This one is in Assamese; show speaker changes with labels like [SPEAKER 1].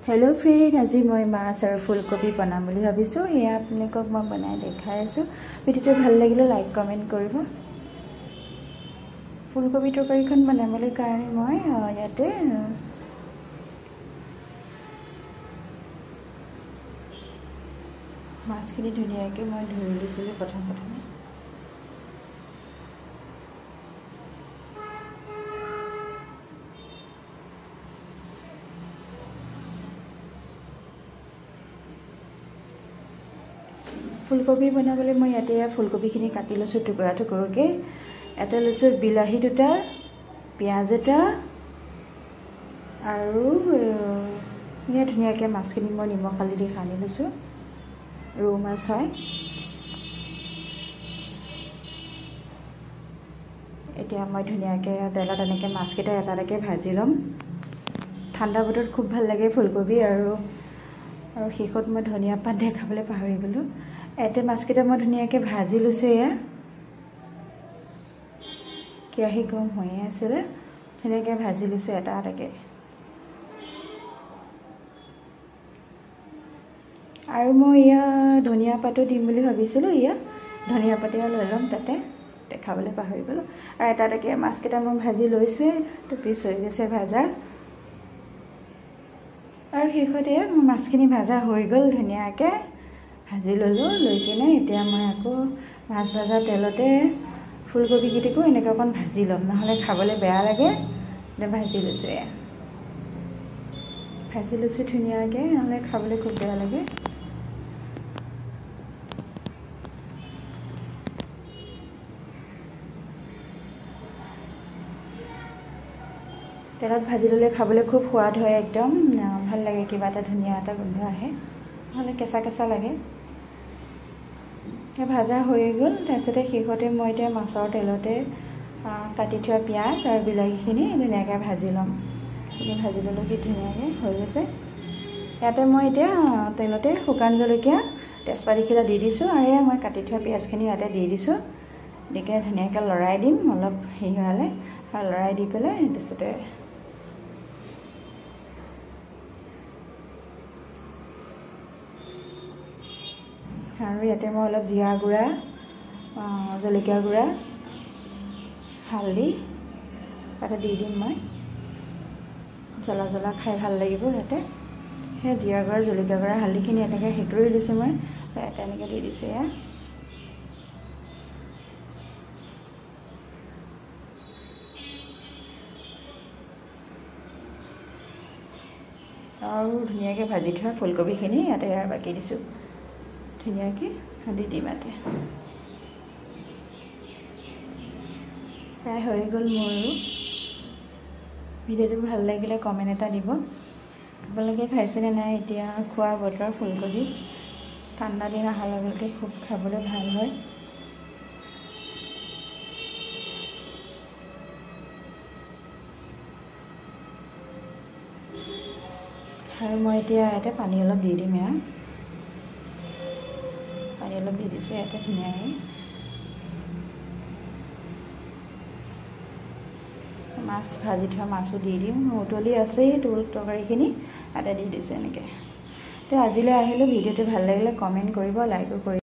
[SPEAKER 1] हेलो फ्रेंड, आज मैं माछ और फुलकबी बनाम বুলি ভাবিছো। এয়া আপোনালোকক মই বনাই দেখাই আছো। ভিডিওটো ভাল লাগিলে লাইক কমেন্ট কৰিব। ফুলকবি তৰকাৰীখন বনাবলৈ কাৰণে মই ইয়াতে মাছখিনি ধুনীয়াকৈ মই ধুই লৈছিলোঁ প্ৰথমে। ফুলকবি বনাবলৈ মই ইয়াতে ফুলকবিখিনি কাটি লৈছোঁ টুকুৰা টুকুৰকৈ। এটা লৈছোঁ বিলাহী দুটা, পিঁয়াজ এটা, আৰু ইয়া ধুনীয়াকৈ মাছখিনি মই নিমখ হালধি দি সানি লৈছোঁ। ৰৌ মাছ হয়। এতিয়া মই ধুনীয়াকৈ তেলত এনেকৈ মাছকেইটা এটা এটাকৈ ভাজি ল'ম। ঠাণ্ডা বতৰত খুব ভাল লাগে ফুলকবি, আৰু শেষত মই ধনিয়া পাত দেখাবলৈ পাহৰি গ'লোঁ। এতে মাছকেইটা মই ধুনীয়াকৈ ভাজি লৈছোঁ। এয়া কেৰাহী গৰম হৈয়ে আছিলে, ধুনীয়াকৈ ভাজি লৈছোঁ এটা এটাকৈ। আৰু মই এয়া ধনিয়া পাতো দিম বুলি ভাবিছিলোঁ। এয়া ধনিয়া পাতে লৈ ল'ম, তাতে দেখাবলৈ পাহৰি গ'লোঁ। আৰু এটা এটাকৈ মাছকেইটা মই ভাজি লৈছোঁৱে, পিছ হৈ গৈছে ভাজা। আৰু শেষতে মোৰ মাছখিনি ভাজা হৈ গ'ল, ধুনীয়াকৈ ভাজি ল'লোঁ। লৈ কিনে এতিয়া মই আকৌ মাছ ভাজা তেলতে ফুলকবিকেইটাকো এনেকৈ অকণ ভাজি ল'ম, নহ'লে খাবলৈ বেয়া লাগে। এতিয়া ভাজি লৈছোঁ, এয়া ভাজি লৈছোঁ ধুনীয়াকৈ, নহ'লে খাবলৈ খুব বেয়া লাগে। তেলত ভাজি ল'লে খাবলৈ খুব সোৱাদ হয়, একদম ভাল লাগে, কিবা এটা ধুনীয়া এটা গোন্ধ আহে, নহ'লে কেঁচা কেঁচা লাগে। ভাজা হৈ গ'ল। তাৰপিছতে শেষতে মই এতিয়া মাছৰ তেলতে কাটি থোৱা পিঁয়াজ আৰু বিলাহীখিনি ধুনীয়াকৈ ভাজি ল'ম। ভাজি ল'লোঁ, কি ধুনীয়াকৈ হৈ গৈছে। ইয়াতে মই এতিয়া তেলতে শুকান জলকীয়া, তেজপাত এইকেইটা দি দিছোঁ, আৰু এয়া মই কাটি থোৱা পিঁয়াজখিনি ইয়াতে দি দিছোঁ। দি কিনে ধুনীয়াকৈ লৰাই দিম, অলপ হেৰি হোৱালে, আৰু লৰাই দি পেলাই তাৰপিছতে আৰু ইয়াতে মই অলপ জিৰা গুড়া, জলকীয়া গুড়া, হালধি তাতে দি দিম। মই জ্বলা জ্বলা খাই ভাল লাগিব ইয়াতে। সেই জিৰা গুড়া, জলকীয়া গুড়া, হালধিখিনি এনেকৈ হেতুৰি দিছোঁ মই, ইয়াতে এনেকৈ দি দিছোঁ। এয়া আৰু ধুনীয়াকৈ ভাজি থোৱা ফুলকবিখিনি ইয়াতে বাকি দিছোঁ, ধুনীয়াকৈ দি দিম ইয়াতে। প্ৰায় হৈ গ'ল মোৰো। ভিডিঅ'টো ভাল লাগিলে কমেণ্ট এটা দিব। আপোনালোকে খাইছেনে নাই? এতিয়া খোৱাৰ বতৰ ফুলকবি, ঠাণ্ডা দিন অহাৰ লগে লগে খুব খাবলৈ ভাল হয়। আৰু মই এতিয়া ইয়াতে পানী অলপ দি দিম। এয়া পানী অলপ দি দিছোঁ ইয়াতে ধুনীয়াকৈ। মাছ ভাজি থোৱা মাছো দি দিম, উতলি আছেই তৰকাৰীখিনি, ইয়াতে দি দিছোঁ এনেকৈ। তো আজিলৈ আহিলোঁ। ভিডিঅ'টো ভাল লাগিলে কমেণ্ট কৰিব, লাইকো কৰিব।